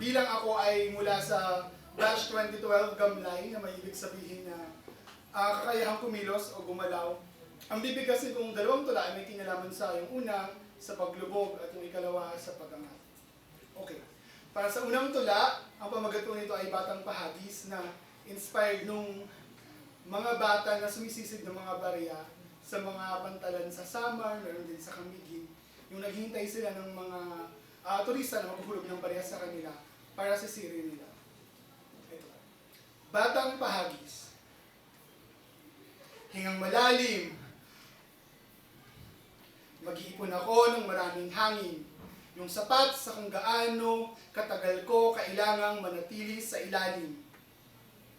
bilang ako ay mula sa batch 2012 Gamlay, na may ibig sabihin na kakayahang kumilos o gumalaw. Ang bibig kasi kung dalawang tula ay may kinalaman sa yung una sa paglubog at yung ikalawa sa pag-angat. Okay. Para sa unang tula, ang pamagat po nito ay Batang Pahagis na inspired nung mga bata na sumisisid ng mga barya sa mga pantalan sa Samar, meron din sa Camiguin, yung naghihintay sila ng mga turista na maghuhulog ng barya sa kanila para sisirin nila. Ito. Batang Pahagis. Hingang malalim, mag-iipon ako ng maraming hangin, yung sapat sa kung gaano katagal ko kailangang manatili sa ilalim.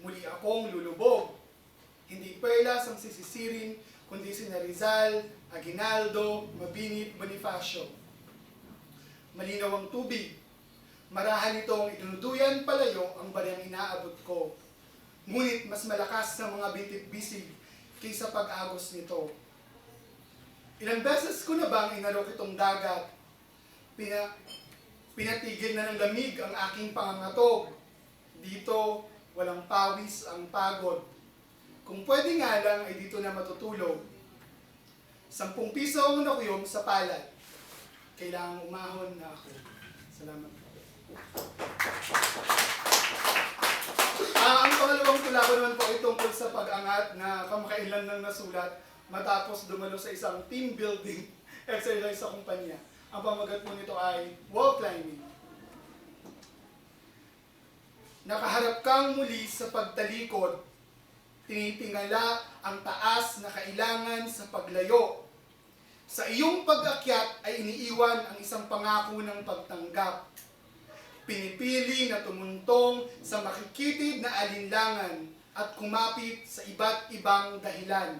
Muli akong lulubog, hindi perlas ang sisisirin, kundi sina Rizal, Aguinaldo, Mabinit, Bonifacio. Malinaw ang tubig, marahan itong idunuduyan palayo ang baryang inaabot ko. Ngunit mas malakas sa mga bitid-bisig kaysa pag-agos nito. Ilang beses ko na bang inalok itong dagat? Pinatigil na ng lamig ang aking pangangatog. Dito, walang pawis ang pagod. Kung pwede nga lang ay dito na matutulog. 10 piso ang nakuyom sa palad. Kailangang umahon na ako. Salamat po. Ang pangalawang tula ko naman po ay tungkol sa pag-angat na kamakailan lang nasulat matapos dumalo sa isang team building exercise sa kumpanya. Ang pamagat po nito ay wall climbing. Nakaharap kang muli sa pagtalikod, tinitingala ang taas na kailangan sa paglayo. Sa iyong pag-akyat ay iniiwan ang isang pangako ng pagtanggap. Pinipili na tumuntong sa makikitid na alinlangan at kumapit sa iba't ibang dahilan.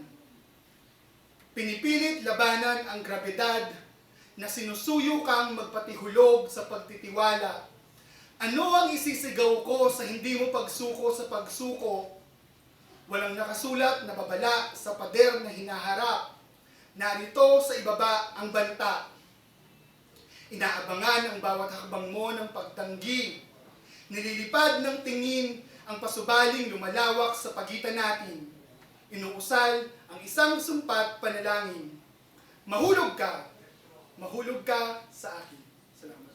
Pinipilit labanan ang grabedad na sinusuyo kang magpatihulog sa pagtitiwala. Ano ang isisigaw ko sa hindi mo pagsuko sa pagsuko? Walang nakasulat na babala sa pader na hinaharap. Narito sa ibaba ang banta. Inaabangan ang bawat hakbang mo ng pagtanggi. Nililipad ng tingin ang pasubaling lumalawak sa pagitan natin. Inuusal ang isang sumpat panalangin. Mahulog ka sa akin. Salamat.